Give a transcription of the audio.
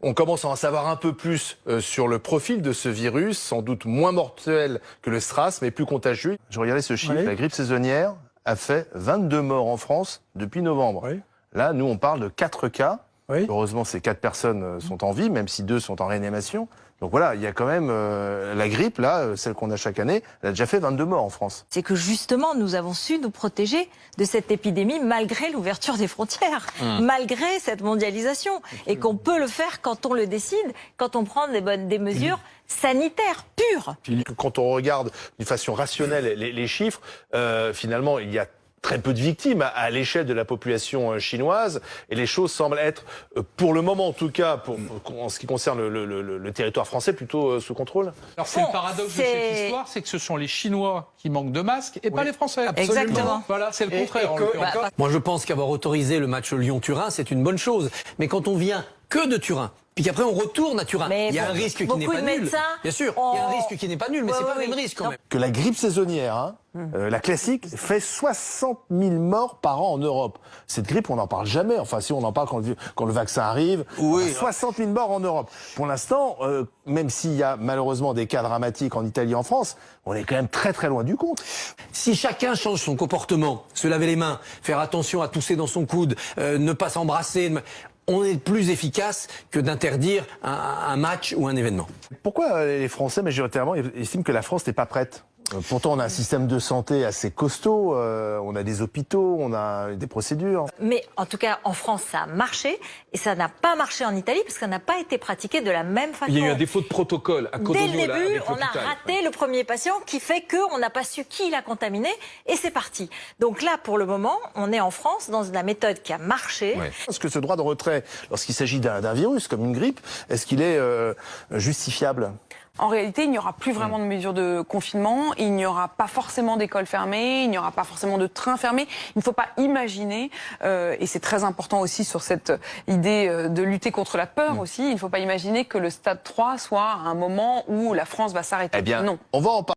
On commence à en savoir un peu plus sur le profil de ce virus, sans doute moins mortel que le SRAS, mais plus contagieux. Je regardais ce chiffre, la grippe saisonnière a fait 22 morts en France depuis novembre. Oui. Là, nous, on parle de 4 cas. Oui. Heureusement, ces 4 personnes sont en vie, même si 2 sont en réanimation. Donc voilà, il y a quand même la grippe, là, celle qu'on a chaque année, elle a déjà fait 22 morts en France. C'est que justement, nous avons su nous protéger de cette épidémie malgré l'ouverture des frontières, malgré cette mondialisation. Et qu'on peut le faire quand on le décide, quand on prend des mesures sanitaires pures. Quand on regarde d'une façon rationnelle les chiffres, finalement, il y a très peu de victimes à l'échelle de la population chinoise et les choses semblent être, pour le moment en tout cas, en ce qui concerne le territoire français, plutôt sous contrôle. Alors c'est le paradoxe de cette histoire, c'est que ce sont les Chinois qui manquent de masques et pas les Français. Absolument. Exactement. Voilà, c'est le contraire. Moi je pense qu'avoir autorisé le match Lyon-Turin, c'est une bonne chose. Mais quand on vient que de Turin, puis qu'après on retourne à Turin, il y a un risque qui n'est pas nul. Bien sûr, il y a un risque qui n'est pas nul, mais c'est pas le même risque quand même. Que la grippe saisonnière, la classique, fait 60 000 morts par an en Europe. Cette grippe, on n'en parle jamais. Enfin, si on en parle quand le vaccin arrive, 60 000 morts en Europe. Pour l'instant, même s'il y a malheureusement des cas dramatiques en Italie et en France, on est quand même très très loin du compte. Si chacun change son comportement, se laver les mains, faire attention à tousser dans son coude, ne pas s'embrasser, on est plus efficace que d'interdire un match ou un événement. Pourquoi les Français majoritairement estiment que la France n'est pas prête ? Pourtant, on a un système de santé assez costaud, on a des hôpitaux, on a des procédures. Mais en tout cas, en France, ça a marché et ça n'a pas marché en Italie parce que ça n'a pas été pratiqué de la même façon. Il y a eu un défaut de protocole à Codogno. Dès le début, on a raté le premier patient qui fait qu'on n'a pas su qui l'a contaminé et c'est parti. Donc là, pour le moment, on est en France dans la méthode qui a marché. Ouais. Est-ce que ce droit de retrait, lorsqu'il s'agit d'un virus comme une grippe, est-ce qu'il est justifiable ? En réalité, il n'y aura plus vraiment de mesures de confinement, il n'y aura pas forcément d'écoles fermées, il n'y aura pas forcément de trains fermés. Il ne faut pas imaginer, et c'est très important aussi sur cette idée de lutter contre la peur aussi, il ne faut pas imaginer que le stade 3 soit un moment où la France va s'arrêter. Eh bien, non. On va en parler.